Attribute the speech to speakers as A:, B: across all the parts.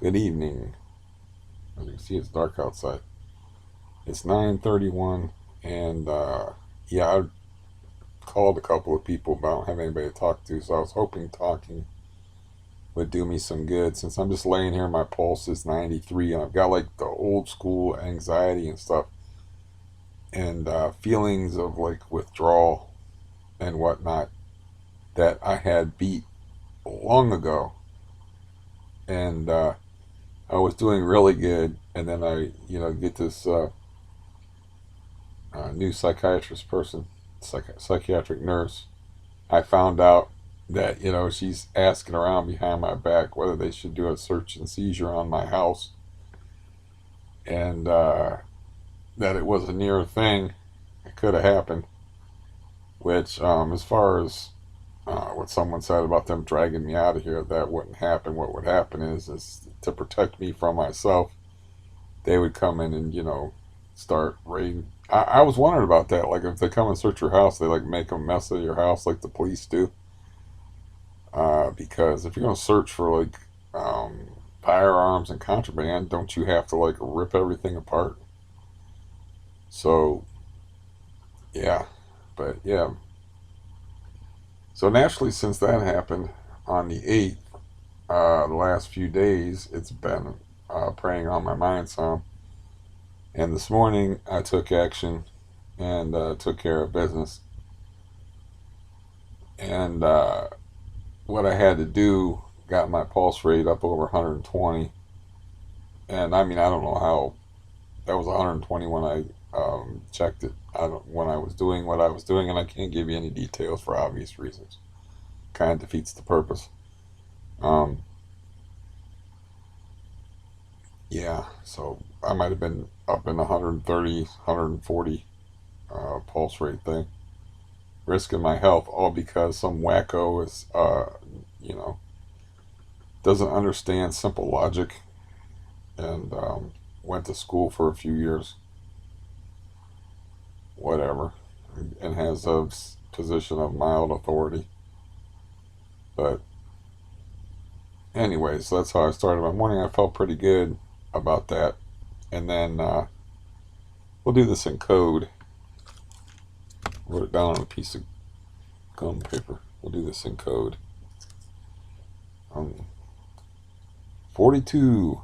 A: Good evening. As you can see, it's dark outside. It's 9:31, and yeah, I called a couple of people, but I don't have anybody to talk to, so I was hoping talking would do me some good. Since I'm just laying here, my pulse is 93, and I've got like the old school anxiety and stuff, and feelings of like withdrawal and whatnot that I had beat long ago, and I was doing really good, and then I get this new psychiatrist person, psychiatric nurse. I found out that she's asking around behind my back whether they should do a search and seizure on my house, and that it was a near thing. It could have happened. Which, as far as what someone said about them dragging me out of here, that wouldn't happen. What would happen is to protect me from myself, they would come in and start raiding. I was wondering about that. Like if they come and search your house, they like make a mess of your house like the police do. Because if you're gonna search for like firearms and contraband, don't you have to like rip everything apart? So yeah, but yeah. So naturally, since that happened on the 8th, the last few days, it's been preying on my mind some. And this morning, I took action and took care of business. And what I had to do got my pulse rate up over 120. And I mean, I don't know how that was 120 when I checked it. I don't when I was doing what I was doing, and I can't give you any details for obvious reasons. Kind of defeats the purpose. Um, yeah, so I might have been up in the 130, 140 pulse rate thing, risking my health, all because some wacko is, you know, doesn't understand simple logic and went to school for a few years, whatever, and has a position of mild authority. But anyways, so that's how I started my morning. I felt pretty good about that. And then we'll do this in code. Wrote it down on a piece of gum paper. We'll do this in code. Um, 42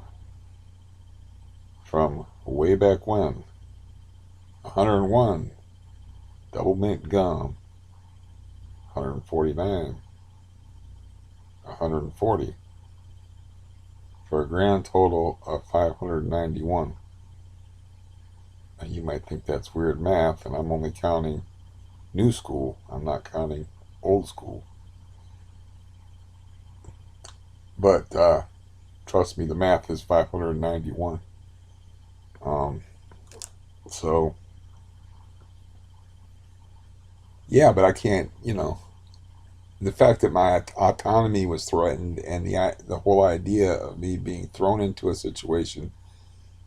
A: from way back when. 101 double mint gum. 149. 140 for a grand total of 591. Now you might think that's weird math, and I'm only counting new school. I'm not counting old school. But trust me, the math is 591. Um, so yeah, but I can't. The fact that my autonomy was threatened, and the whole idea of me being thrown into a situation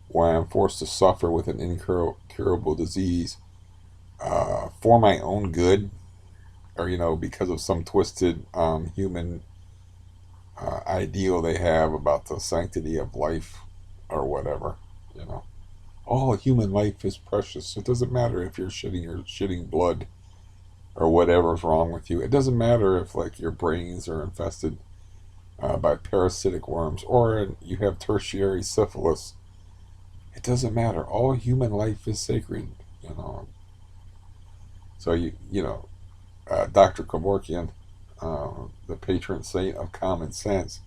A: where I'm forced to suffer with an incurable disease for my own good, or because of some twisted human ideal they have about the sanctity of life or whatever. You know, all human life is precious. It doesn't matter if you're shitting blood or whatever's wrong with you. It doesn't matter if like your brains are infested by parasitic worms or you have tertiary syphilis. It doesn't matter. All human life is sacred. You know. So Dr. Kevorkian, the patron saint of common sense,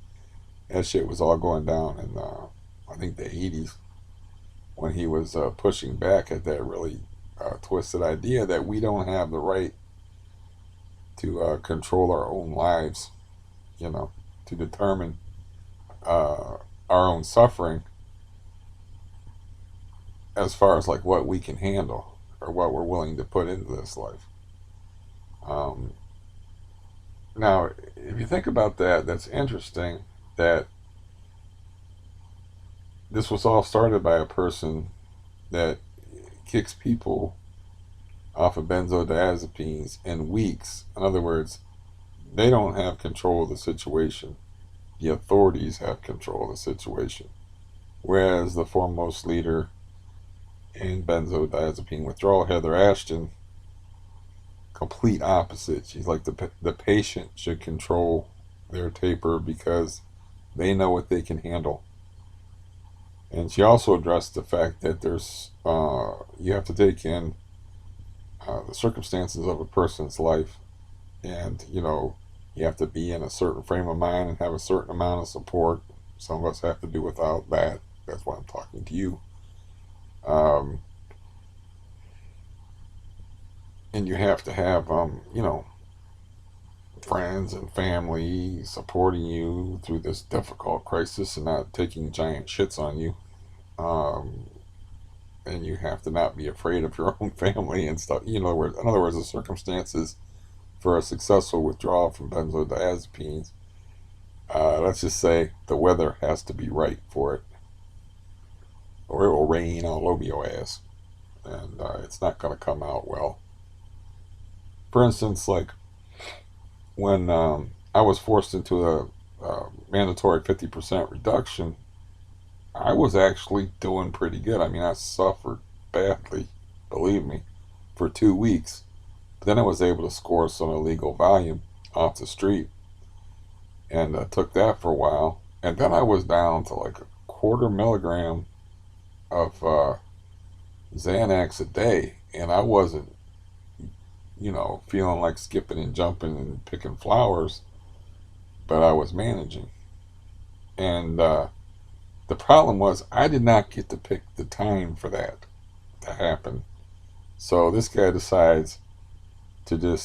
A: that shit was all going down in I think the 80s when he was pushing back at that really twisted idea that we don't have the right to control our own lives, to determine our own suffering as far as like what we can handle or what we're willing to put into this life. Um, Now, if you think about that, that's interesting that this was all started by a person that kicks people off of benzodiazepines in weeks. In other words, they don't have control of the situation. the authorities have control of the situation. Whereas the foremost leader in benzodiazepine withdrawal, Heather Ashton, complete opposite. She's like the patient should control their taper because they know what they can handle. And she also addressed the fact that there's you have to take in the circumstances of a person's life, and you have to be in a certain frame of mind and have a certain amount of support. Some of us have to do without that. That's why I'm talking to you. Um, and you have to have friends and family supporting you through this difficult crisis and not taking giant shits on you. Um, and you have to not be afraid of your own family and stuff. In other words, the circumstances for a successful withdrawal from benzodiazepines, let's just say the weather has to be right for it, or it will rain all over your ass, and it's not going to come out well. For instance, like when I was forced into a mandatory 50% reduction, I was actually doing pretty good. I mean, I suffered badly, believe me, for 2 weeks. But then I was able to score some illegal volume off the street, and took that for a while. And then I was down to like a quarter milligram of Xanax a day, and I wasn't, feeling like skipping and jumping and picking flowers, but I was managing. And the problem was I did not get to pick the time for that to happen. So this guy decides to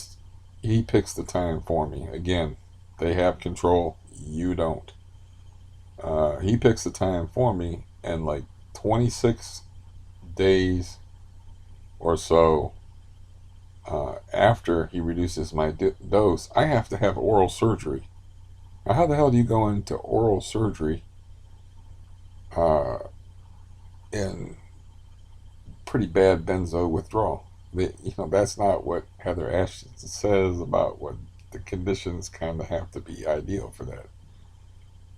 A: he picks the time for me. Again, they have control, you don't. He picks the time for me, and like 26 days or so after he reduces my dose, I have to have oral surgery. Now, how the hell do you go into oral surgery uh, in pretty bad benzo withdrawal? That's not what Heather Ashton says about what the conditions kind of have to be ideal for that.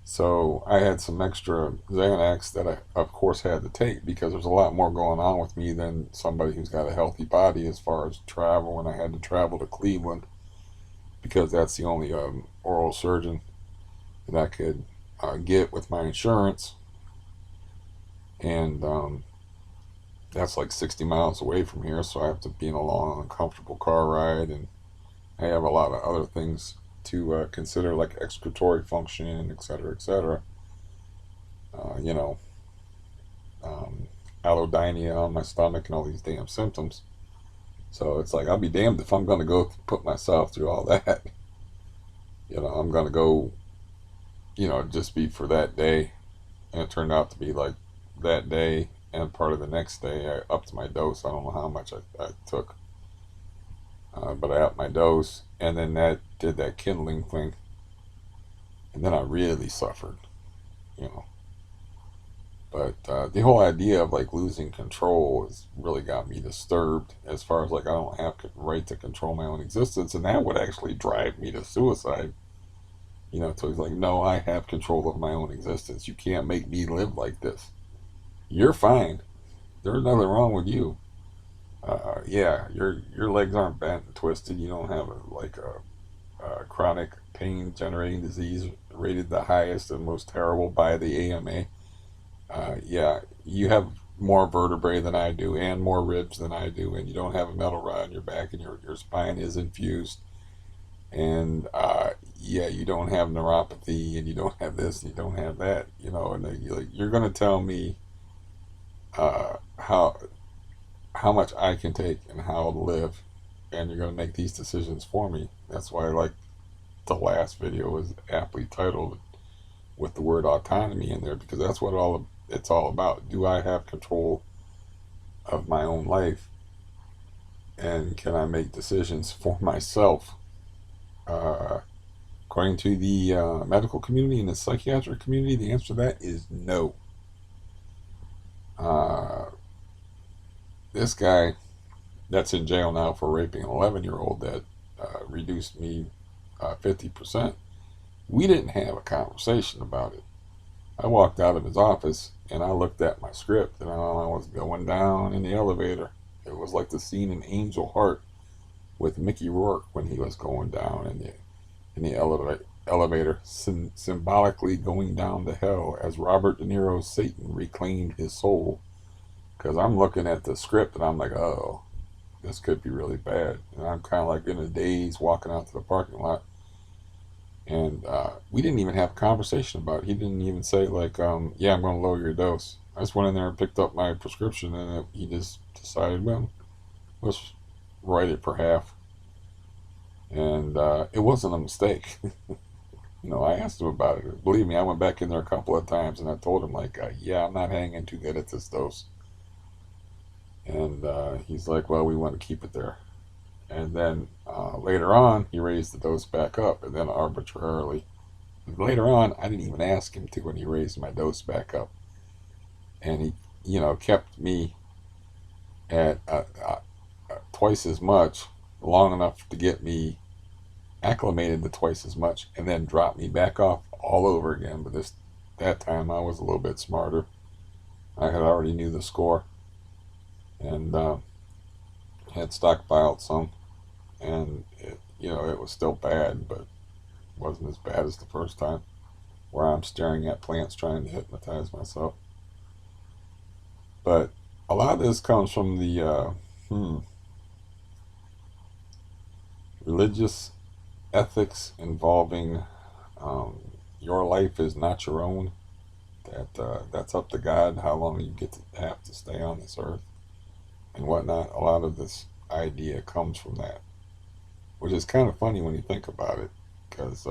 A: So I had some extra Xanax that I, of course, had to take because there's a lot more going on with me than somebody who's got a healthy body as far as travel. And I had to travel to Cleveland because that's the only oral surgeon that I could get with my insurance. And that's like 60 miles away from here, so I have to be in a long, uncomfortable car ride. And I have a lot of other things to consider, like excretory function, et cetera, et cetera. Uh, you know, um, allodynia on my stomach and all these damn symptoms. So it's like, I'll be damned if I'm going to go put myself through all that. I'm going to go, just be for that day. And it turned out to be like that day and part of the next day. I upped my dose. I don't know how much I took, but I upped my dose. And then that did that kindling thing. And then I really suffered, you know. But the whole idea of like losing control has really got me disturbed as far as like I don't have the right to control my own existence. And that would actually drive me to suicide. So he's like, no, I have control of my own existence. You can't make me live like this. You're fine. There's nothing wrong with you. Yeah, your legs aren't bent and twisted. You don't have a chronic pain generating disease rated the highest and most terrible by the AMA. Yeah, you have more vertebrae than I do and more ribs than I do, and you don't have a metal rod in your back, and your spine is infused. And yeah, you don't have neuropathy, and you don't have this, and you don't have that. And you're going to tell me uh, how much I can take and how to live, and you're going to make these decisions for me. That's why, like, the last video is aptly titled with the word autonomy in there, because that's what it's all about. Do I have control of my own life, and can I make decisions for myself? Uh, According to the medical community and the psychiatric community, the answer to that is no. Uh, this guy that's in jail now for raping an 11-year-old that reduced me 50%. We didn't have a conversation about it. I walked out of his office and I looked at my script and I was going down in the elevator. It was like the scene in Angel Heart with Mickey Rourke when he was going down in the elevator, symbolically going down to hell as Robert De Niro's Satan reclaimed his soul. Because I'm looking at the script and I'm like, oh, this could be really bad. And I'm kind of like in a daze walking out to the parking lot. And we didn't even have a conversation about it. He didn't even say, like, yeah, I'm going to lower your dose. I just went in there and picked up my prescription, and he just decided, well, let's write it for half. And it wasn't a mistake. I asked him about it. Believe me, I went back in there a couple of times, and I told him, like, yeah, I'm not hanging too good at this dose. And he's like, well, we want to keep it there. And then later on, he raised the dose back up, and then arbitrarily. Later on, I didn't even ask him to when he raised my dose back up. And he, kept me at twice as much, long enough to get me acclimated to twice as much, and then dropped me back off all over again. But that time, I was a little bit smarter. I had already knew the score, and had stockpiled some, and it was still bad, but it wasn't as bad as the first time, where I'm staring at plants trying to hypnotize myself. But a lot of this comes from the religious ethics involving your life is not your own. That's up to God how long you have to stay on this earth and whatnot. A lot of this idea comes from that, which is kind of funny when you think about it, because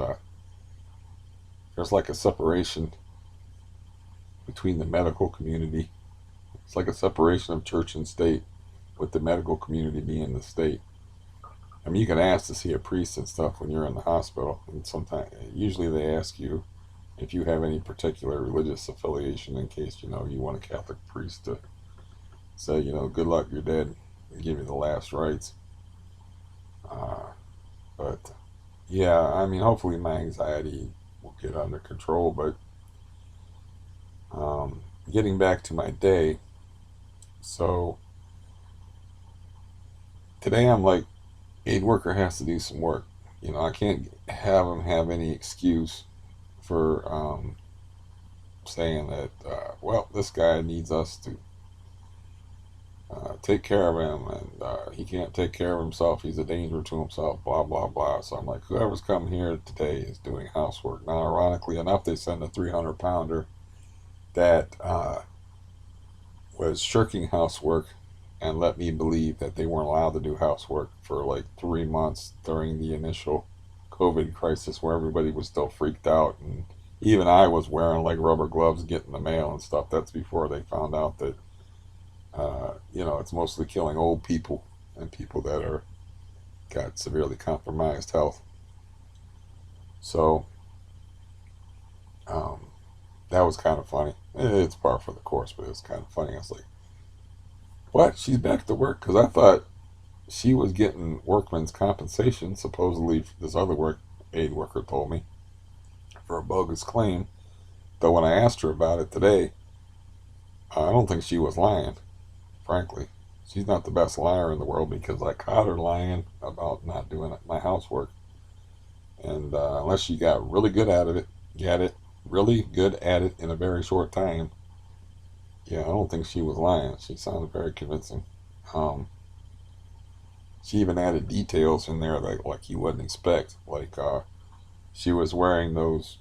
A: there's like a separation between the medical community. It's like a separation of church and state, with the medical community being the state. I mean, you can ask to see a priest and stuff when you're in the hospital, and usually they ask you if you have any particular religious affiliation, in case you want a Catholic priest to say, good luck, you're dead, and give you the last rites. But yeah, I mean, hopefully my anxiety will get under control. But getting back to my day, so today I'm like, aid worker has to do some work. I can't have him have any excuse for saying that, well, this guy needs us to take care of him, and he can't take care of himself. He's a danger to himself, blah, blah, blah. So I'm like, whoever's come here today is doing housework. Now, ironically enough, they sent a 300-pounder that was shirking housework and let me believe that they weren't allowed to do housework for like 3 months during the initial COVID crisis, where everybody was still freaked out. And even I was wearing like rubber gloves getting the mail and stuff. That's before they found out that it's mostly killing old people and people that are got severely compromised health. So that was kind of funny. It's par for the course, but it was kind of funny. I was like, what? She's back to work? Because I thought she was getting workman's compensation, supposedly this other aid worker told me, for a bogus claim. Though when I asked her about it today, I don't think she was lying, frankly. She's not the best liar in the world, because I caught her lying about not doing my housework. And unless she got really good at it, really good at it in a very short time, yeah, I don't think she was lying. She sounded very convincing. She even added details in there that like you wouldn't expect. Like she was wearing those.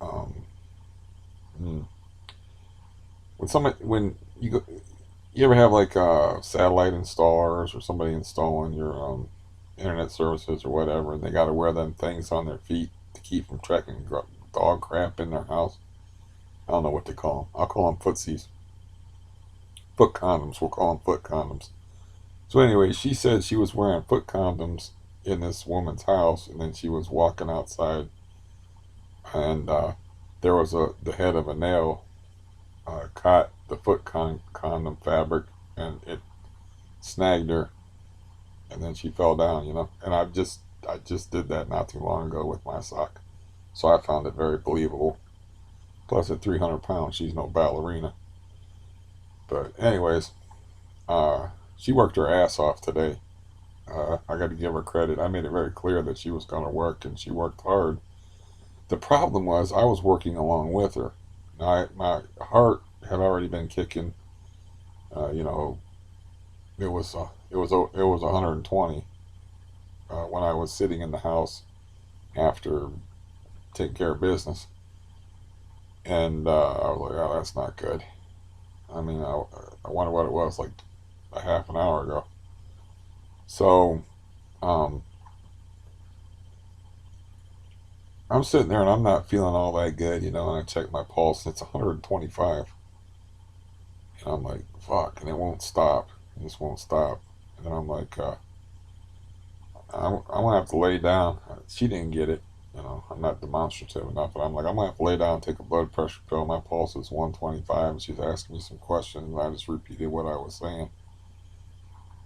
A: Um, hmm, when you go, you ever have like satellite installers or somebody installing your internet services or whatever, and they got to wear them things on their feet to keep from tracking dog crap in their house. I don't know what they call them. I'll call them footsies. Foot condoms. We'll call them foot condoms. So anyway, she said she was wearing foot condoms in this woman's house, and then she was walking outside, and there was the head of a nail caught the foot condom fabric, and it snagged her, and then she fell down. And I just did that not too long ago with my sock. So I found it very believable. Plus, at 300 pounds, she's no ballerina. But, anyways, she worked her ass off today. I got to give her credit. I made it very clear that she was going to work, and she worked hard. The problem was I was working along with her. My heart had already been kicking. You know, it was 120 when I was sitting in the house after taking care of business, and I was like, oh, that's not good. I mean, I wonder what it was like a half an hour ago. So um, I'm sitting there and I'm not feeling all that good, you know. And I check my pulse, and it's 125, and I'm like, fuck, and it won't stop. It just won't stop. And then I'm like, I'm gonna have to lay down. She didn't get it. You know, I'm not demonstrative enough, but I'm like, I'm gonna have to lay down and take a blood pressure pill. My pulse is 125, and she's asking me some questions, and I just repeated what I was saying.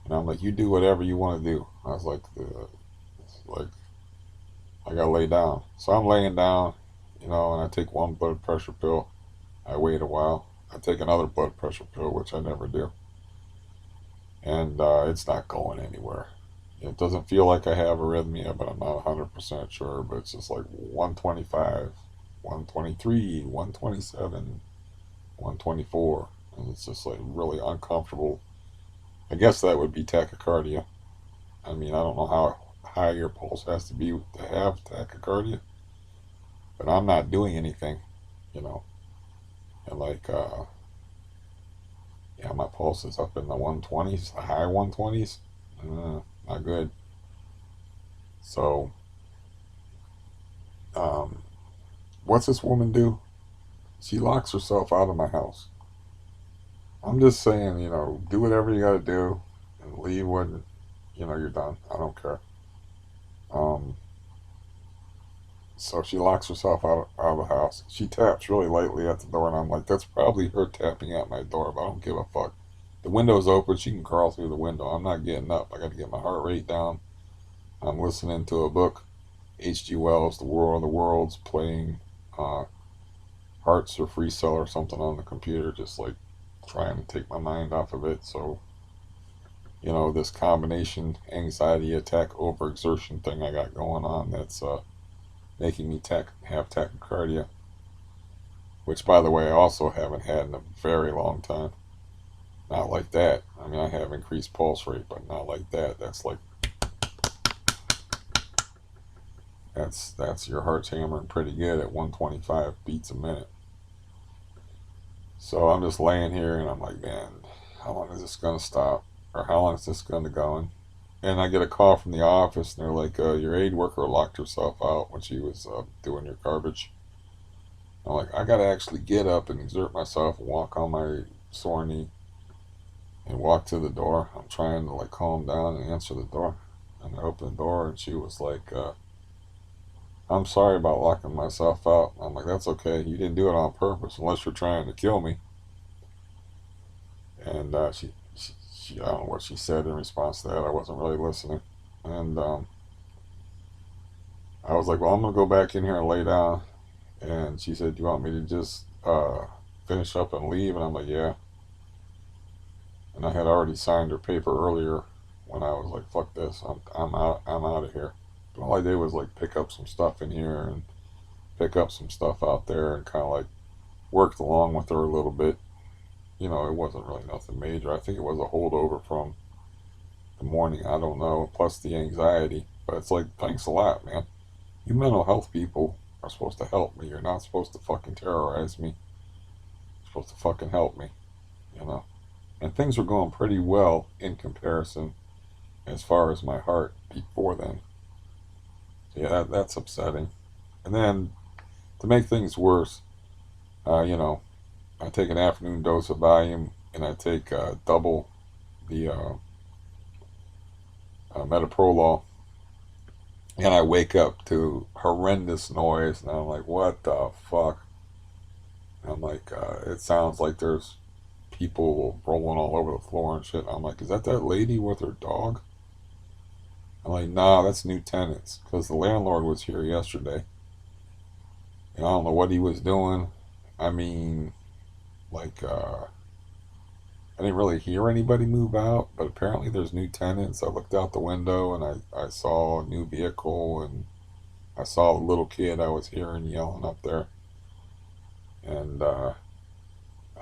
A: And I'm like, you do whatever you want to do. I was like, I gotta lay down. So I'm laying down, you know, and I take one blood pressure pill. I wait a while. I take another blood pressure pill, which I never do, and it's not going anywhere. It doesn't feel like I have arrhythmia, but I'm not 100% sure. But it's just like 125, 123, 127, 124. And it's just like really uncomfortable. I guess that would be tachycardia. I mean, I don't know how high your pulse has to be to have tachycardia, but I'm not doing anything, you know. And like, yeah, my pulse is up in the 120s, the high 120s. Not good. So, um, what's this woman do? She locks herself out of my house. I'm just saying, you know, do whatever you got to do and leave when, you know, you're done. I don't care. Um, so she locks herself out of the house. She taps really lightly at the door, and I'm like, that's probably her tapping at my door, but I don't give a fuck. The window's open. She can crawl through the window. I'm not getting up. I got to get my heart rate down. I'm listening to a book. H.G. Wells, The War of the Worlds, playing uh, Hearts or Free Cell or something on the computer, just like trying to take my mind off of it. So, you know, this combination anxiety attack overexertion thing I got going on that's making me have tachycardia, which, by the way, I also haven't had in a very long time. Not like that. I mean, I have increased pulse rate, but not like that. That's like that's your heart's hammering pretty good at 125 beats a minute. So I'm just laying here and I'm like, man, how long is this gonna stop? Or how long is this gonna go? And I get a call from the office and they're like, your aide worker locked herself out when she was doing your garbage. I'm like, I gotta actually get up and exert myself and walk on my sore knee and walk to the door. I'm trying to like calm down and answer the door. And I opened the door and she was like, I'm sorry about locking myself out. I'm like, that's okay. You didn't do it on purpose unless you're trying to kill me. And I don't know what she said in response to that. I wasn't really listening. And I was like, well, I'm going to go back in here and lay down. And she said, do you want me to just finish up and leave? And I'm like, yeah. And I had already signed her paper earlier when I was like, fuck this. I'm out of here. But all I did was like pick up some stuff in here and pick up some stuff out there and kind of like worked along with her a little bit. You know, it wasn't really nothing major. I think it was a holdover from the morning. I don't know. Plus the anxiety. But it's like, thanks a lot, man. You mental health people are supposed to help me. You're not supposed to fucking terrorize me. You're supposed to fucking help me. You know. And things were going pretty well in comparison as far as my heart before then. So yeah, that's upsetting. And then to make things worse, you know, I take an afternoon dose of Valium and I take double the metoprolol, and I wake up to horrendous noise, and I'm like, what the fuck? And I'm like, it sounds like there's people rolling all over the floor and shit. I'm like, is that lady with her dog? I'm like, nah, that's new tenants, because the landlord was here yesterday, And I don't know what he was doing. I mean, like, I didn't really hear anybody move out, but apparently there's new tenants. I looked out the window and I saw a new vehicle, and I saw a little kid I was hearing yelling up there. And I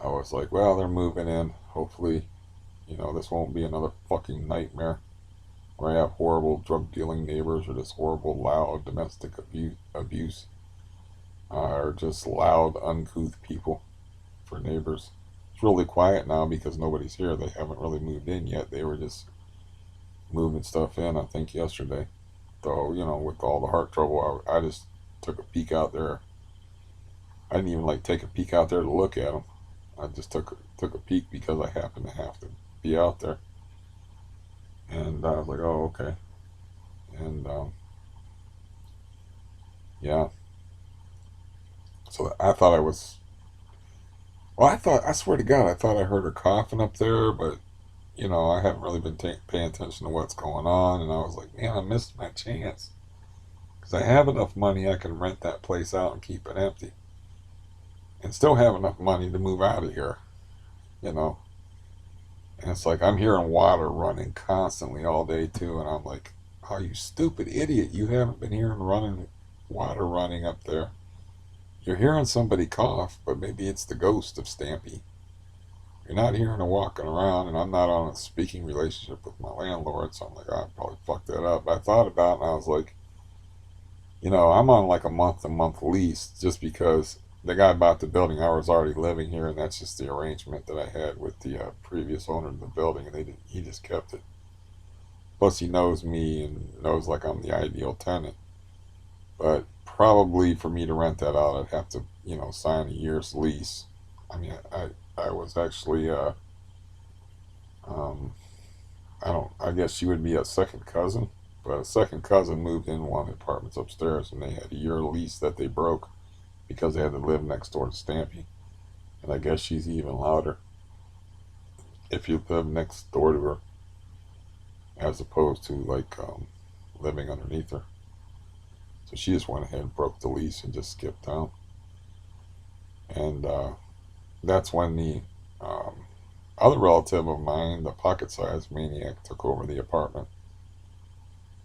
A: was like, well, they're moving in. Hopefully, this won't be another fucking nightmare where I have horrible drug dealing neighbors or just horrible loud domestic abuse or just loud, uncouth people for neighbors. It's really quiet now because nobody's here. They haven't really moved in yet. They were just moving stuff in, I think, yesterday. So, with all the heart trouble, I just took a peek out there. I didn't even like take a peek out there to look at them. I just took a peek because I happened to have to be out there. And I was like, oh, okay. And yeah, so I thought I was. Well, I swear to God, I thought I heard her coughing up there, but I haven't really been paying attention to what's going on, and I was like, man, I missed my chance because I have enough money I can rent that place out and keep it empty, and still have enough money to move out of here, you know. And it's like I'm hearing water running constantly all day too, and I'm like, oh, you stupid idiot, you haven't been hearing water running up there. You're hearing somebody cough, but maybe it's the ghost of Stampy. You're not hearing her walking around, and I'm not on a speaking relationship with my landlord, so I'm like, oh, I probably fucked that up. But I thought about it, and I was like, I'm on like a month-to-month lease just because the guy bought the building. I was already living here, and that's just the arrangement that I had with the previous owner of the building, and he just kept it. Plus, he knows me and knows like I'm the ideal tenant. But probably for me to rent that out, I'd have to, sign a year's lease. I mean, I was actually, um, I guess she would be a second cousin, but a second cousin moved in one of the apartments upstairs, and they had a year lease that they broke because they had to live next door to Stampy. And I guess she's even louder if you live next door to her, as opposed to like living underneath her. So she just went ahead and broke the lease and just skipped town. And that's when the um, other relative of mine, the pocket-sized maniac, took over the apartment.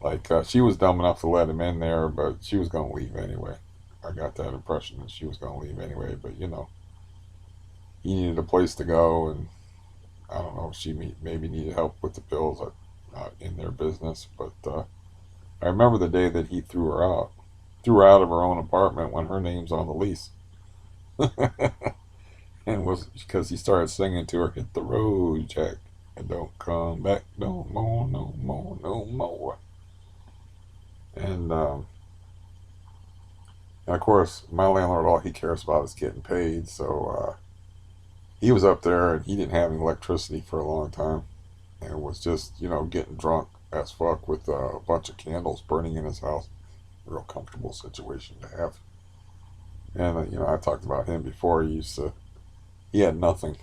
A: Like she was dumb enough to let him in there, but she was going to leave anyway. I got that impression that she was going to leave anyway. But he needed a place to go, and I don't know if she maybe needed help with the bills. Not in their business, but I remember the day that he threw her out of her own apartment when her name's on the lease. And it was because he started singing to her, "Hit the road, Jack, and don't come back no more, no more, no more." And of course, my landlord, all he cares about is getting paid. So he was up there, and he didn't have any electricity for a long time, and was just getting drunk as fuck with a bunch of candles burning in his house. Real comfortable situation to have. And I talked about him before. He had nothing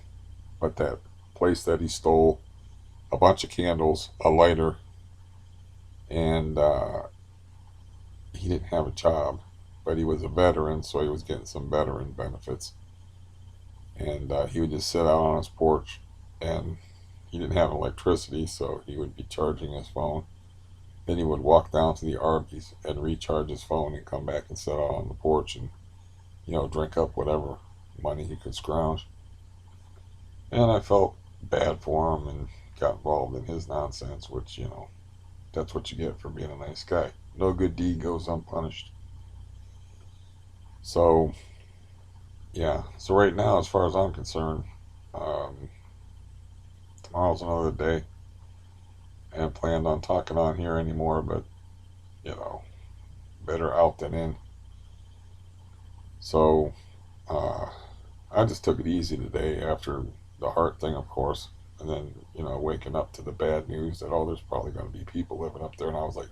A: but that place that he stole, a bunch of candles, a lighter, and he didn't have a job, but he was a veteran, so he was getting some veteran benefits. And he would just sit out on his porch, and he didn't have electricity, so he would be charging his phone. Then he would walk down to the Arby's and recharge his phone and come back and sit out on the porch and drink up whatever money he could scrounge. And I felt bad for him and got involved in his nonsense, which, that's what you get for being a nice guy. No good deed goes unpunished. So, yeah. So, right now, as far as I'm concerned, um, tomorrow's another day. I hadn't planned on talking on here anymore, but, you know, better out than in. So, uh, I just took it easy today after the heart thing, of course, and then waking up to the bad news that there's probably going to be people living up there, and I was like,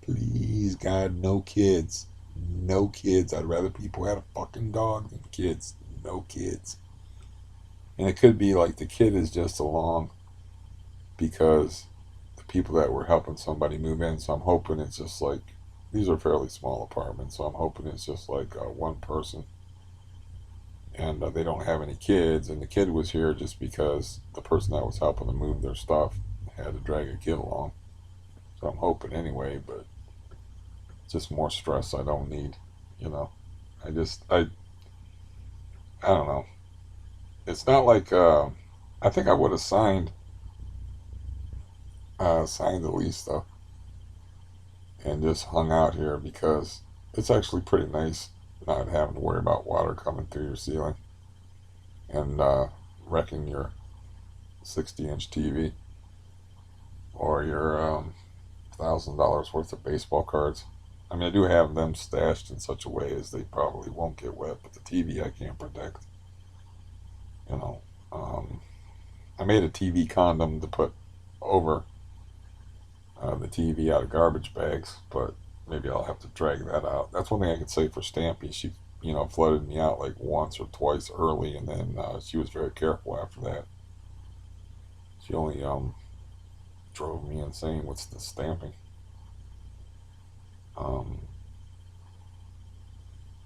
A: please God, no kids, no kids. I'd rather people had a fucking dog than kids. No kids. And it could be like the kid is just along because the people that were helping somebody move in. So I'm hoping it's just like these are fairly small apartments, so I'm hoping it's just like one person, and they don't have any kids. And the kid was here just because the person that was helping them move their stuff had to drag a kid along. So I'm hoping anyway, but just more stress I don't need, you know. I just I don't know. It's not like I think I would have signed the lease though, and just hung out here because it's actually pretty nice not having to worry about water coming through your ceiling and wrecking your 60-inch TV or your $1,000 worth of baseball cards. I mean, I do have them stashed in such a way as they probably won't get wet, but the TV I can't protect. You know, um, I made a TV condom to put over the TV out of garbage bags, but maybe I'll have to drag that out. That's one thing I could say for Stampy. She, flooded me out like once or twice early, and then she was very careful after that. She only drove me insane with the stamping. Um,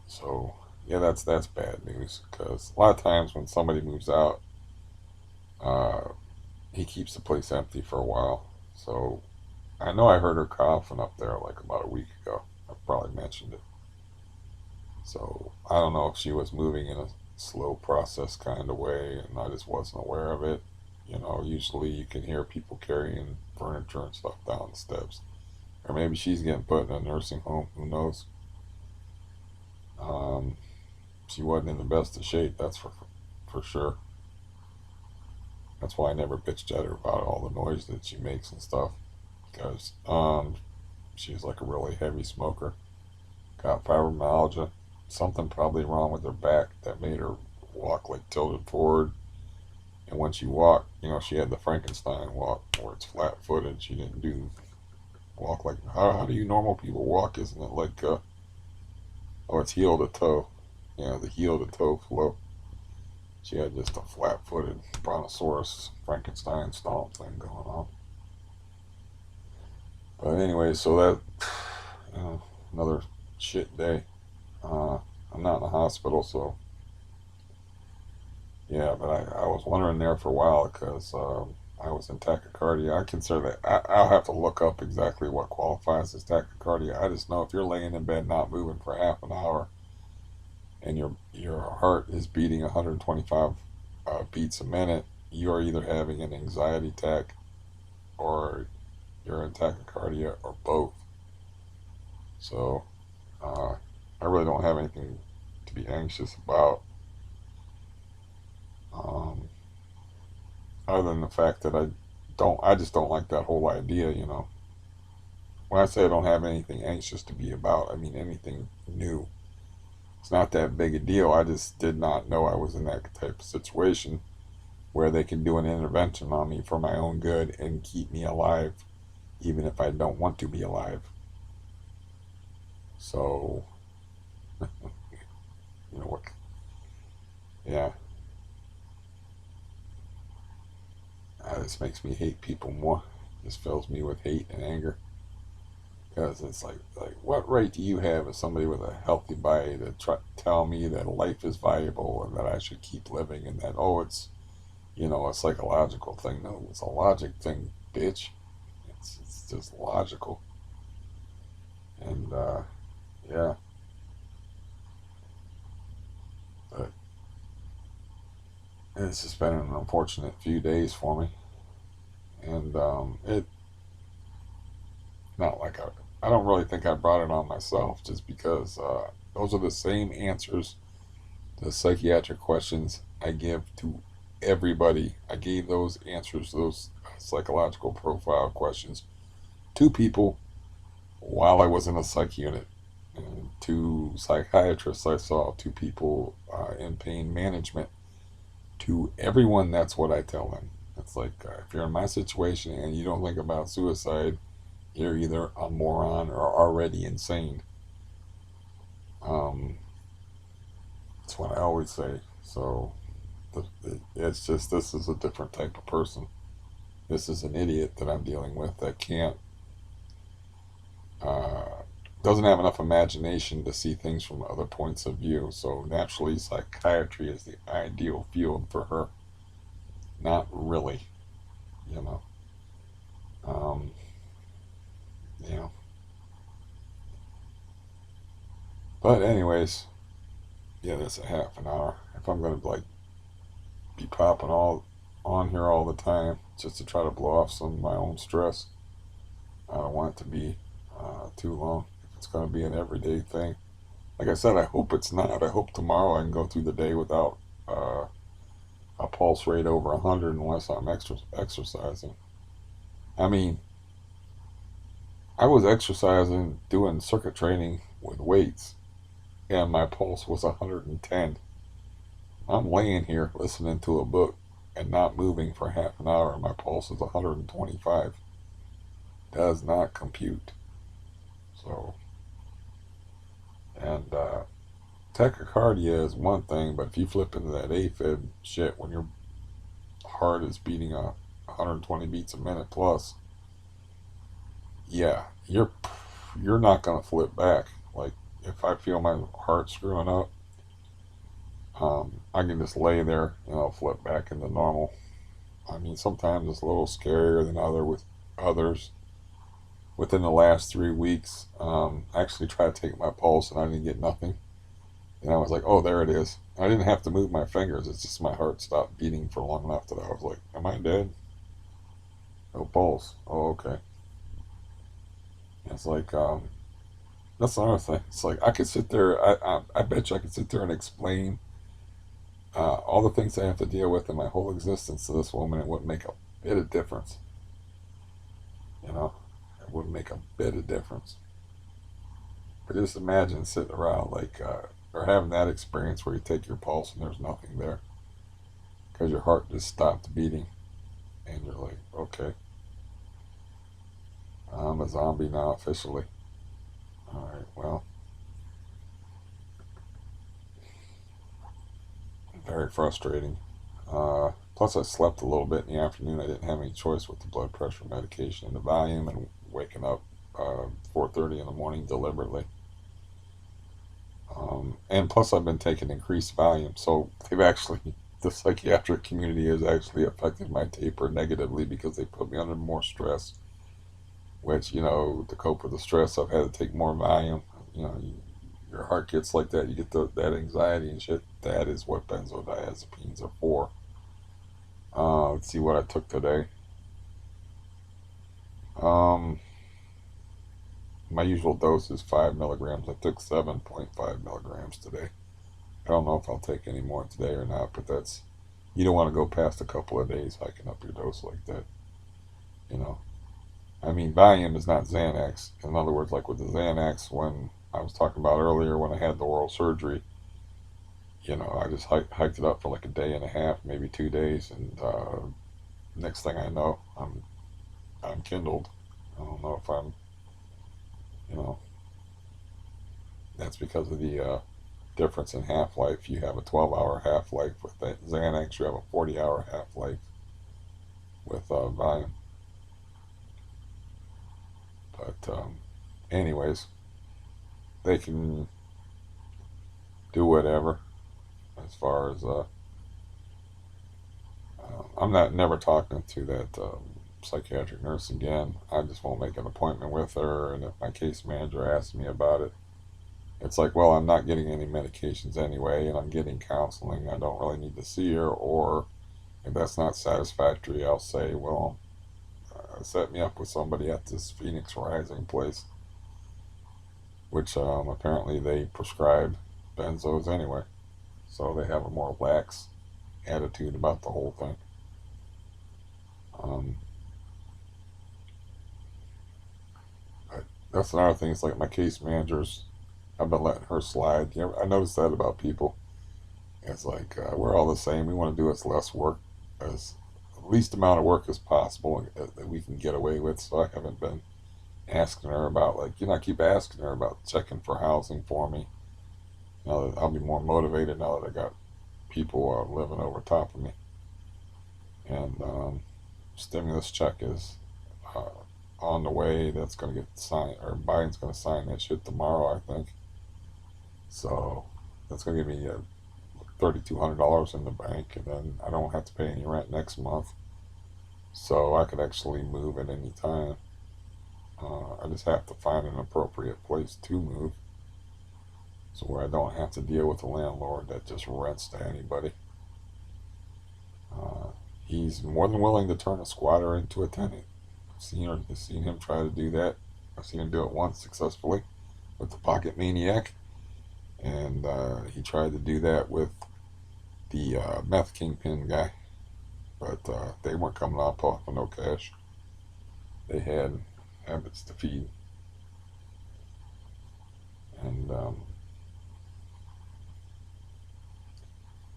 A: so yeah, that's bad news because a lot of times when somebody moves out, uh, he keeps the place empty for a while. So I know I heard her coughing up there like about a week ago. I probably mentioned it. So I don't know if she was moving in a slow process kind of way and I just wasn't aware of it. Usually you can hear people carrying furniture and stuff down the steps. Or maybe she's getting put in a nursing home. Who knows? Um, she wasn't in the best of shape, that's for sure. That's why I never bitched at her about all the noise that she makes and stuff. Because she's like a really heavy smoker. Got fibromyalgia. Something probably wrong with her back that made her walk like tilted forward. And when she walked, she had the Frankenstein walk where it's flat footed. She didn't do walk like how do you normal people walk? Isn't it like oh, it's heel to toe? Yeah, the heel to toe flow. She had just a flat footed brontosaurus Frankenstein stomp thing going on. But anyway, so that another shit day. Uh, I'm not in the hospital, so yeah. But I was wondering there for a while because I was in tachycardia. I consider that I'll have to look up exactly what qualifies as tachycardia. I just know if you're laying in bed not moving for half an hour and your heart is beating 125 beats a minute, you are either having an anxiety attack or you're in tachycardia or both. So I really don't have anything to be anxious about, um, other than the fact that I just don't like that whole idea. When I say I don't have anything anxious to be about, I mean anything new. It's not that big a deal. I just did not know I was in that type of situation where they can do an intervention on me for my own good and keep me alive, even if I don't want to be alive. So, what? Yeah, this makes me hate people more. This fills me with hate and anger because it's like what right do you have as somebody with a healthy body to tell me that life is valuable and that I should keep living and that it's a psychological thing? No, it's a logic thing, bitch. It's just logical. And yeah, but it's just been an unfortunate few days for me, and it not like I don't really think I brought it on myself just because those are the same answers to psychiatric questions I give to everybody. I gave those answers, those psychological profile questions, to people while I was in a psych unit. And to psychiatrists I saw, to people in pain management, to everyone, that's what I tell them. It's like if you're in my situation and you don't think about suicide, you're either a moron or already insane. Um, that's what I always say. So it's just this is a different type of person. This is an idiot that I'm dealing with that can't uh, doesn't have enough imagination to see things from other points of view. So naturally, psychiatry is the ideal field for her. Not really, you know. Um, yeah. But anyways, yeah, that's a half an hour. If I'm gonna like be popping all on here all the time just to try to blow off some of my own stress, I don't want it to be too long. If it's gonna be an everyday thing, like I said, I hope it's not. I hope tomorrow I can go through the day without uh, a pulse rate over 100 unless I'm exercising. I mean, I was exercising, doing circuit training with weights, and my pulse was 110. I'm laying here listening to a book and not moving for half an hour, and my pulse is 125. Does not compute. So, and tachycardia is one thing, but if you flip into that AFib shit when your heart is beating 120 beats a minute plus, yeah, you're not gonna flip back. Like if I feel my heart screwing up, I can just lay there and I'll flip back into normal. I mean, sometimes it's a little scarier than others. Within the last 3 weeks, I actually tried to take my pulse and I didn't get nothing. And I was like, oh, there it is. I didn't have to move my fingers. It's just my heart stopped beating for long enough that I was like, am I dead? No pulse. Oh, okay. It's like, that's another thing. It's like I could sit there. I bet you I could sit there and explain all the things I have to deal with in my whole existence to this woman. It wouldn't make a bit of difference. You know, it wouldn't make a bit of difference. But just imagine sitting around like, or having that experience where you take your pulse and there's nothing there because your heart just stopped beating, and you're like, okay, I'm a zombie now officially. All right, well, very frustrating. Plus, I slept a little bit in the afternoon. I didn't have any choice with the blood pressure medication and the Valium, and waking up 4:30 in the morning deliberately. And plus, I've been taking increased Valium, so they've actually the psychiatric community has actually affected my taper negatively because they put me under more stress. Which to cope with the stress, I've had to take more Valium. You know, your heart gets like that. You get that anxiety and shit. That is what benzodiazepines are for. Let's see what I took today. Um, my usual dose is 5 milligrams. I took 7.5 milligrams today. I don't know if I'll take any more today or not, but you don't want to go past a couple of days hiking up your dose like that. You know, I mean, Valium is not Xanax. In other words, like with the Xanax, when I was talking about earlier, when I had the oral surgery, I just hiked it up for like a day and a half, maybe 2 days, and next thing I know, I'm kindled. I don't know if you know, that's because of the difference in half life. You have a 12-hour half life with that Xanax. You have a 40-hour half life with Valium. But anyways, they can do whatever as far as I'm not never talking to that psychiatric nurse again. I just won't make an appointment with her, and if my case manager asks me about it, it's like, well, I'm not getting any medications anyway, and I'm getting counseling. I don't really need to see her. Or if that's not satisfactory, I'll say, well, set me up with somebody at this Phoenix Rising place, which apparently they prescribe benzos anyway, so they have a more lax attitude about the whole thing. Um, but that's another thing. It's like my case managers, I've been letting her slide. I noticed that about people. It's like we're all the same. We want to do as less work, as least amount of work as possible that we can get away with. So I haven't been asking her about, like, I keep asking her about checking for housing for me. Now that I'll be more motivated now that I got people living over top of me. And stimulus check is uh, on the way that's going to get signed, or Biden's going to sign that shit tomorrow, I think. So that's going to give me $3,200 in the bank, and then I don't have to pay any rent next month. So I could actually move at any time. I just have to find an appropriate place to move, so where I don't have to deal with a landlord that just rents to anybody. Uh, he's more than willing to turn a squatter into a tenant. I've seen him try to do that. I've seen him do it once successfully with the Pocket Maniac, and he tried to do that with the meth kingpin guy, but they weren't coming up off of no cash. They had habits to feed, and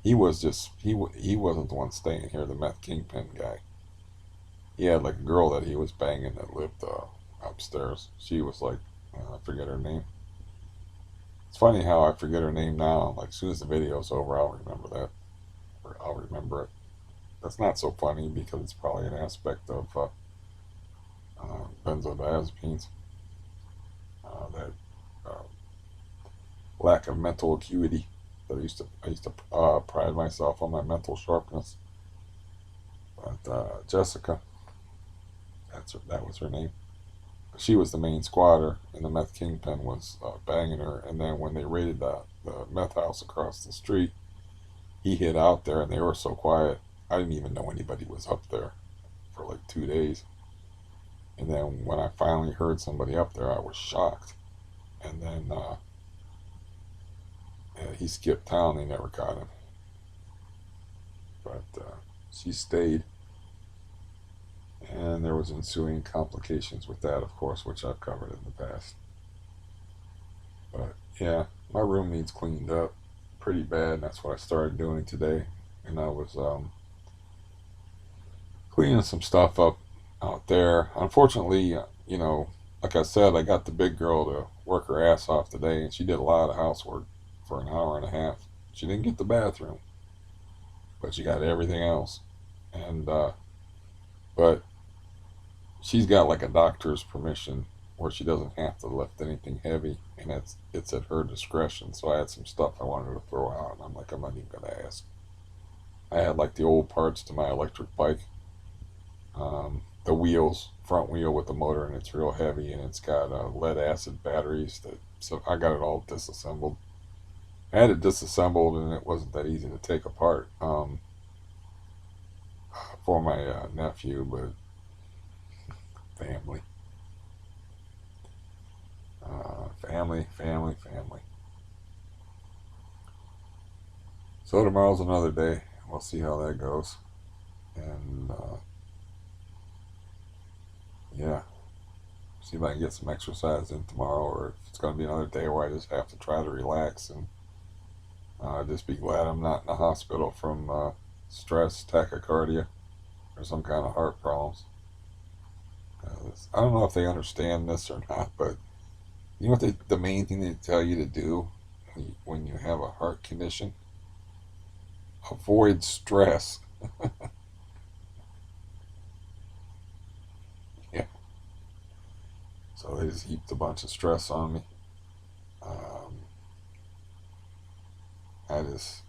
A: he wasn't the one staying here. The meth kingpin guy, he had like a girl that he was banging that lived upstairs. She was like, I forget her name. It's funny how I forget her name now. Like as soon as the video's over, I'll remember that. Or I'll remember it. That's not so funny because it's probably an aspect of benzodiazepines. That uh, lack of mental acuity. That I used to pride myself on my mental sharpness. But Jessica, that was her name. She was the main squatter, and the meth kingpin was banging her. And then when they raided the meth house across the street, he hid out there, and they were so quiet. I didn't even know anybody was up there for like 2 days. And then when I finally heard somebody up there, I was shocked. And then he skipped town. They never caught him. But she stayed. And there was ensuing complications with that, of course, which I've covered in the past. But yeah, my room needs cleaned up pretty bad. That's what I started doing today. And I was cleaning some stuff up out there. Unfortunately, like I said, I got the big girl to work her ass off today, and she did a lot of housework for an hour and a half. She didn't get the bathroom, but she got everything else. And but she's got like a doctor's permission where she doesn't have to lift anything heavy, and it's at her discretion. So I had some stuff I wanted to throw out, and I'm like, I'm not even gonna ask. I had like the old parts to my electric bike, the wheels, front wheel with the motor, and it's real heavy, and it's got lead acid batteries. So I got it all disassembled. I had it disassembled, and it wasn't that easy to take apart for my nephew, but family. Family. So tomorrow's another day. We'll see how that goes. And yeah, see if I can get some exercise in tomorrow, or if it's going to be another day where I just have to try to relax and just be glad I'm not in the hospital from stress, tachycardia, or some kind of heart problems. I don't know if they understand this or not, but you know what the main thing they tell you to do when you have a heart condition? Avoid stress. Yeah. So they just heaped a bunch of stress on me. Um, I just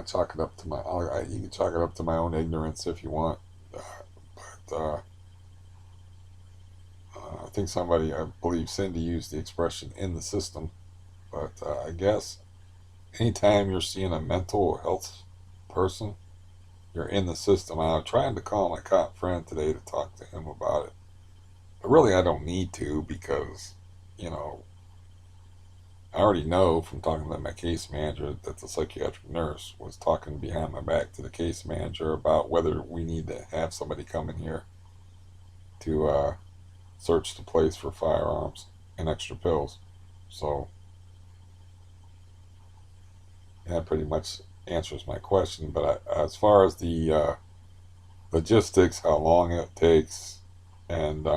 A: chalk it up to you can chalk it up to my own ignorance if you want. But I think I believe Cindy used the expression in the system. But I guess anytime you're seeing a mental health person, you're in the system. I'm trying to call my cop friend today to talk to him about it. But really, I don't need to because, you know, I already know from talking to my case manager that the psychiatric nurse was talking behind my back to the case manager about whether we need to have somebody come in here to search the place for firearms and extra pills. So that pretty much answers my question. But as far as the logistics, how long it takes, and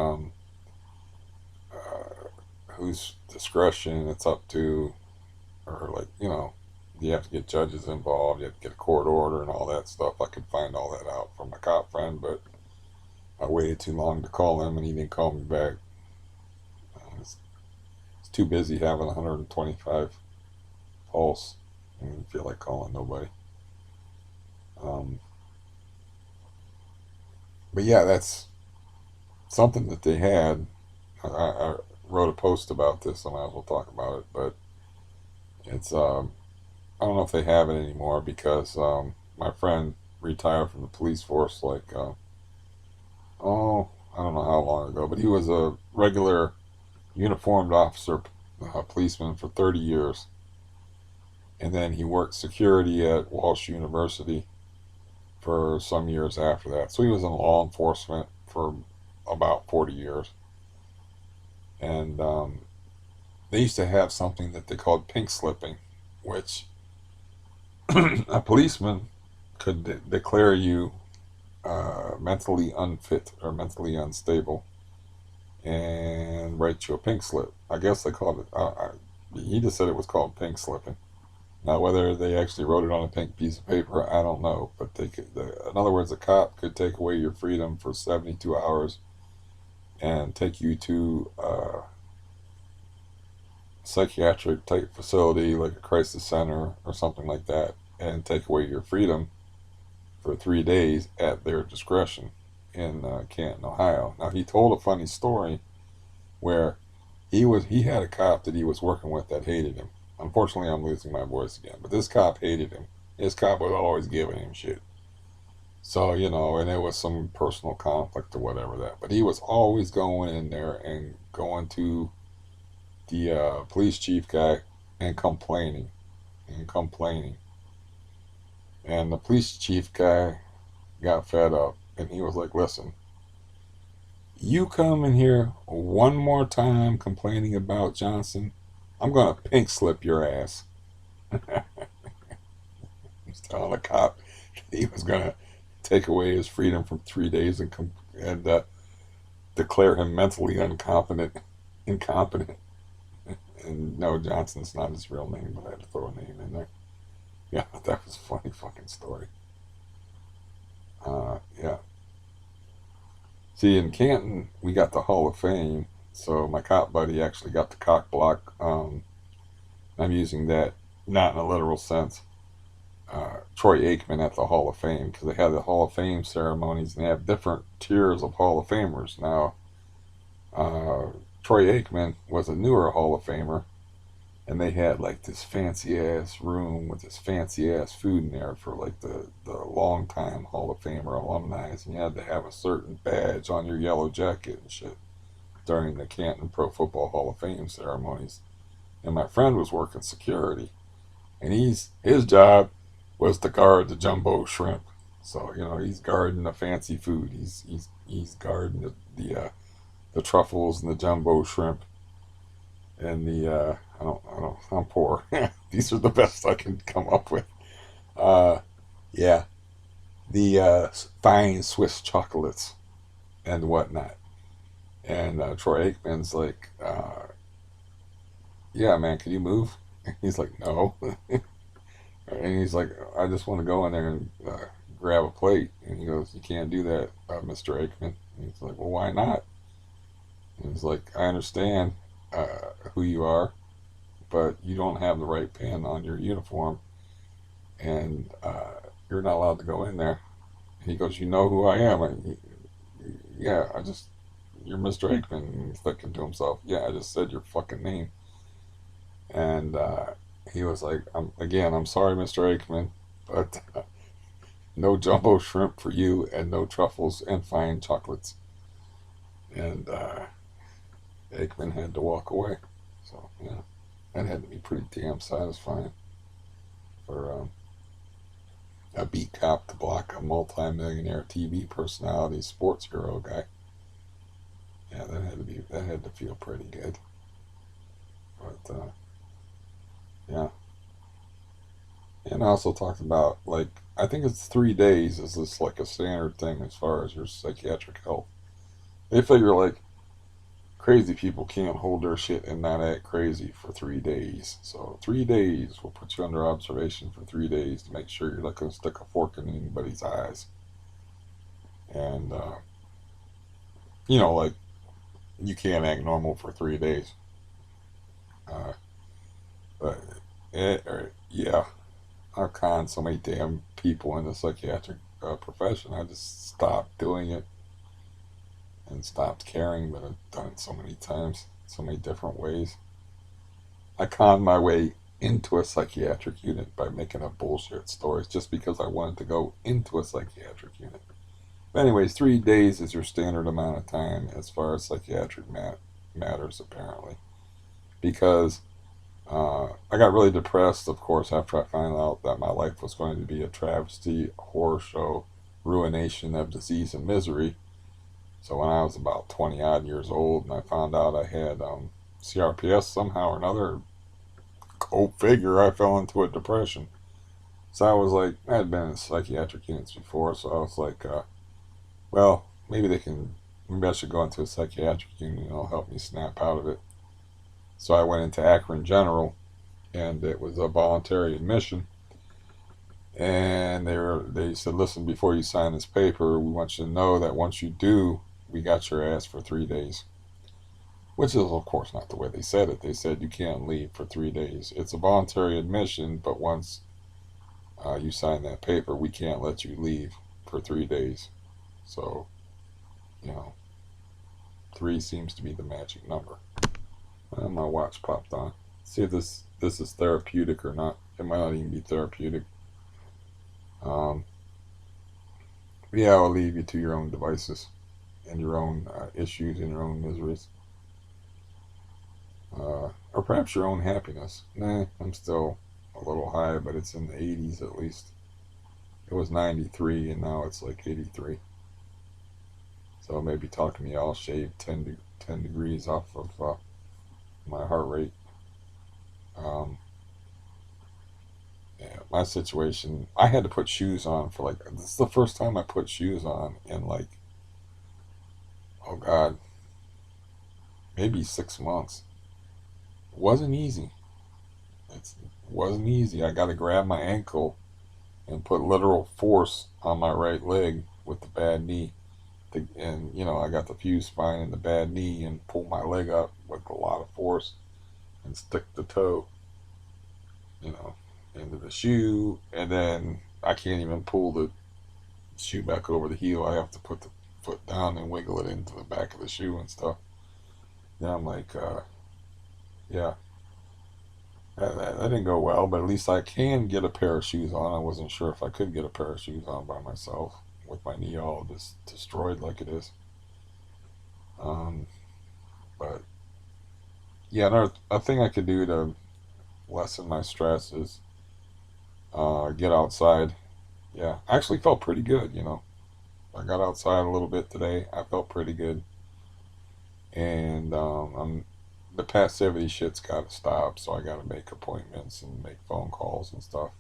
A: whose discretion it's up to, or like, you have to get judges involved, you have to get a court order and all that stuff. I could find all that out from my cop friend, but I waited too long to call him, and he didn't call me back. It's too busy having 125 pulse. I didn't feel like calling nobody. Um, but yeah, that's something that they had. I wrote a post about this. I might as well talk about it. But it's I don't know if they have it anymore because my friend retired from the police force like oh, I don't know how long ago, but he was a regular uniformed officer, policeman for 30 years, and then he worked security at Walsh University for some years after that. So he was in law enforcement for about 40 years, and they used to have something that they called pink slipping, which a policeman could declare you mentally unfit or mentally unstable and write you a pink slip. I guess they called it. He just said it was called pink slipping. Now, whether they actually wrote it on a pink piece of paper, I don't know. But they could, in other words, a cop could take away your freedom for 72 hours and take you to a psychiatric type facility like a crisis center or something like that and take away your freedom for 3 days at their discretion in Canton, Ohio. Now, he told a funny story where he had a cop that he was working with that hated him. Unfortunately, I'm losing my voice again, but this cop hated him. This cop was always giving him shit. So, and there was some personal conflict or whatever that. But he was always going in there and going to the police chief guy and complaining and complaining. And the police chief guy got fed up and he was like, listen, you come in here one more time complaining about Johnson, I'm going to pink slip your ass. He's telling the cop he was going to take away his freedom for 3 days and declare him mentally incompetent. And no, Johnson's not his real name, but I had to throw a name in there. Yeah, that was a funny fucking story. Yeah. See, in Canton, we got the Hall of Fame. So my cop buddy actually got the cock block. I'm using that not in a literal sense. Troy Aikman at the Hall of Fame because they have the Hall of Fame ceremonies and they have different tiers of Hall of Famers. Now, uh, Troy Aikman was a newer Hall of Famer, and they had like this fancy ass room with this fancy ass food in there for like the long time Hall of Famer alumni, and you had to have a certain badge on your yellow jacket and shit during the Canton Pro Football Hall of Fame ceremonies. And my friend was working security, and his job was to guard the jumbo shrimp. So he's guarding the fancy food. He's guarding the truffles and the jumbo shrimp and the I don't I'm poor. These are the best I can come up with. Uh, yeah, the fine Swiss chocolates and whatnot. And Troy Aikman's like, yeah, man, can you move? He's like, no. And he's like, I just want to go in there and grab a plate. And he goes, you can't do that, Mr. Aikman. And he's like, well, why not? And he's like, I understand who you are, but you don't have the right pin on your uniform, and you're not allowed to go in there. And he goes, you know who I am? Yeah, you're Mr. Aikman. And he's thinking to himself, yeah, I just said your fucking name. And he was like, I'm sorry, Mr. Aikman, but no jumbo shrimp for you, and no truffles and fine chocolates. And Aikman had to walk away. So yeah, that had to be pretty damn satisfying for a beat cop to block a multi-millionaire TV personality, sports hero guy. Yeah, that had to feel pretty good. But yeah, and I also talked about like I think it's 3 days is this like a standard thing as far as your psychiatric health. They figure like crazy people can't hold their shit and not act crazy for 3 days. So 3 days will put you under observation for 3 days to make sure you're not going to stick a fork in anybody's eyes. And Like you can't act normal for 3 days. Uh, but yeah, I've conned so many damn people in the psychiatric profession. I just stopped doing it and stopped caring, but I've done it so many times, so many different ways. I conned my way into a psychiatric unit by making up bullshit stories just because I wanted to go into a psychiatric unit. But anyways, 3 days is your standard amount of time as far as psychiatric matters, apparently. Because I got really depressed, of course, after I found out that my life was going to be a travesty, horror show, ruination of disease and misery. So when I was about 20 odd years old and I found out I had CRPS somehow or another, go figure, I fell into a depression. So I was like, I had been in psychiatric units before, so I was like, well, maybe I should go into a psychiatric unit and it'll help me snap out of it. So I went into Akron General, and it was a voluntary admission. And they said, listen, before you sign this paper, we want you to know that once you do, we got your ass for 3 days. Which is, of course, not the way they said it. They said you can't leave for 3 days. It's a voluntary admission, but once you sign that paper, we can't let you leave for 3 days. So, you know, three seems to be the magic number. My watch popped on. See if this is therapeutic or not. It might not even be therapeutic. Um, yeah, I'll leave you to your own devices and your own issues and your own miseries. Or perhaps your own happiness. Nah, I'm still a little high, but it's in the 80s at least. It was 93 and now it's like 83. So maybe talking to me, I'll shave 10 degrees off of my heart rate. Um, yeah, my situation, I had to put shoes on for like, this is the first time I put shoes on in like, oh God, maybe 6 months. It wasn't easy. It wasn't easy. I got to grab my ankle and put literal force on my right leg with the bad knee. And, I got the fused spine in the bad knee and pull my leg up with a lot of force and stick the toe, you know, into the shoe. And then I can't even pull the shoe back over the heel. I have to put the foot down and wiggle it into the back of the shoe and stuff. Then I'm like, yeah, that didn't go well, but at least I can get a pair of shoes on. I wasn't sure if I could get a pair of shoes on by myself with my knee all just destroyed like it is. Um, but yeah, another a thing I could do to lessen my stress is get outside. Yeah, I actually felt pretty good. I got outside a little bit today. I felt pretty good, and the passivity shit's got to stop. So I got to make appointments and make phone calls and stuff.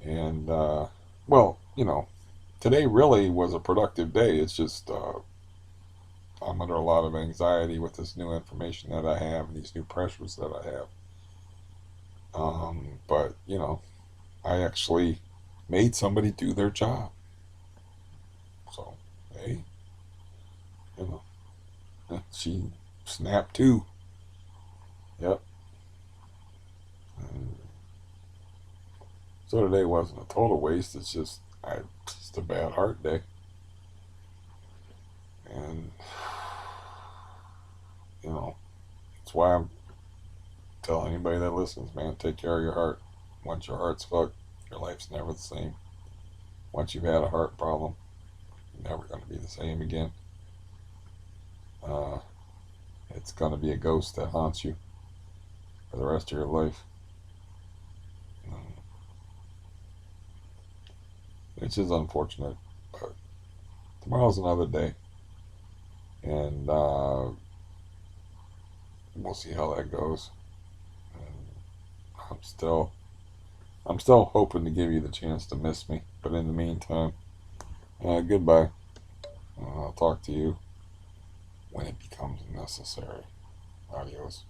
A: And well, today really was a productive day. It's just I'm under a lot of anxiety with this new information that I have and these new pressures that I have. But I actually made somebody do their job. So hey, you she snapped too. Yep. And so today wasn't a total waste. It's just a bad heart day. And that's why I'm telling anybody that listens, man, take care of your heart. Once your heart's fucked, your life's never the same. Once you've had a heart problem, you're never going to be the same again. Uh, it's going to be a ghost that haunts you for the rest of your life. Um, which is unfortunate, but tomorrow's another day. And we'll see how that goes. And I'm still hoping to give you the chance to miss me. But in the meantime, goodbye. I'll talk to you when it becomes necessary. Adios.